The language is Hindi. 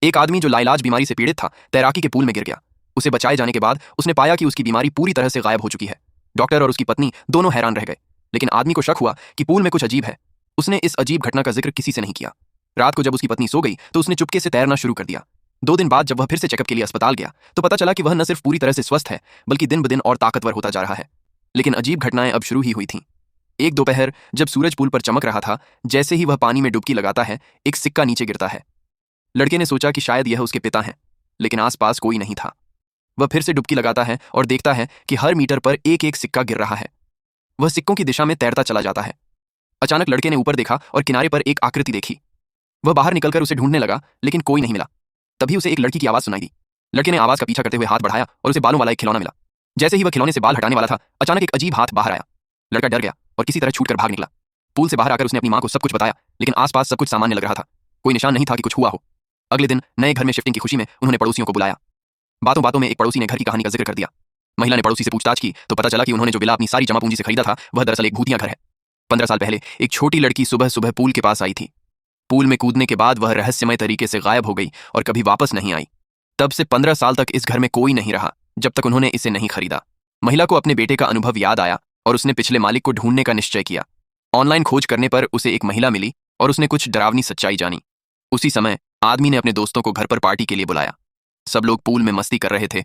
एक आदमी जो लाइलाज बीमारी से पीड़ित था, तैराकी के पूल में गिर गया। उसे बचाए जाने के बाद उसने पाया कि उसकी बीमारी पूरी तरह से गायब हो चुकी है। डॉक्टर और उसकी पत्नी दोनों हैरान रह गए, लेकिन आदमी को शक हुआ कि पूल में कुछ अजीब है। उसने इस अजीब घटना का जिक्र किसी से नहीं किया। रात को जब उसकी पत्नी सो गई तो उसने चुपके से तैरना शुरू कर दिया। 2 दिन बाद जब वह फिर से चेकअप के लिए अस्पताल गया तो पता चला कि वह न सिर्फ पूरी तरह से स्वस्थ है, बल्कि दिन ब दिन और ताकतवर होता जा रहा है। लेकिन अजीब घटनाएं अब शुरू ही हुई थीं। एक दोपहर जब सूरज पुल पर चमक रहा था, जैसे ही वह पानी में डुबकी लगाता है, एक सिक्का नीचे गिरता है। लड़के ने सोचा कि शायद यह उसके पिता हैं, लेकिन आसपास कोई नहीं था। वह फिर से डुबकी लगाता है और देखता है कि हर मीटर पर एक एक सिक्का गिर रहा है। वह सिक्कों की दिशा में तैरता चला जाता है। अचानक लड़के ने ऊपर देखा और किनारे पर एक आकृति देखी। वह बाहर निकलकर उसे ढूंढने लगा, लेकिन कोई नहीं मिला। तभी उसे एक लड़की की आवाज सुनाई दी। लड़के ने आवाज का पीछा करते हुए हाथ बढ़ाया और उसे बालों वाला एक खिलौना मिला। जैसे ही वह खिलौने से बाल हटाने वाला था, अचानक एक अजीब हाथ बाहर आया। लड़का डर गया और किसी तरह छूटकर भाग निकला। पूल से बाहर आकर उसने अपनी मां को सब कुछ बताया, लेकिन आसपास सब कुछ सामान्य लग रहा था। कोई निशान नहीं था कि कुछ हुआ हो। अगले दिन नए घर में शिफ्टिंग की खुशी में उन्होंने पड़ोसियों को बुलाया। बातों बातों में एक पड़ोसी ने घर की कहानी का जिक्र कर दिया। महिला ने पड़ोसी से पूछताछ की तो पता चला कि उन्होंने जो विला अपनी सारी जमा पूंजी से खरीदा था, वह दरअसल एक भूतिया घर है। 15 साल पहले एक छोटी लड़की सुबह सुबह पूल के पास आई थी। पूल में कूदने के बाद वह रहस्यमय तरीके से गायब हो गई और कभी वापस नहीं आई। तब से 15 साल तक इस घर में कोई नहीं रहा, जब तक उन्होंने इसे नहीं खरीदा। महिला को अपने बेटे का अनुभव याद आया और उसने पिछले मालिक को ढूंढने का निश्चय किया। ऑनलाइन खोज करने पर उसे एक महिला मिली और उसने कुछ डरावनी सच्चाई जानी। उसी समय आदमी ने अपने दोस्तों को घर पर पार्टी के लिए बुलाया। सब लोग पूल में मस्ती कर रहे थे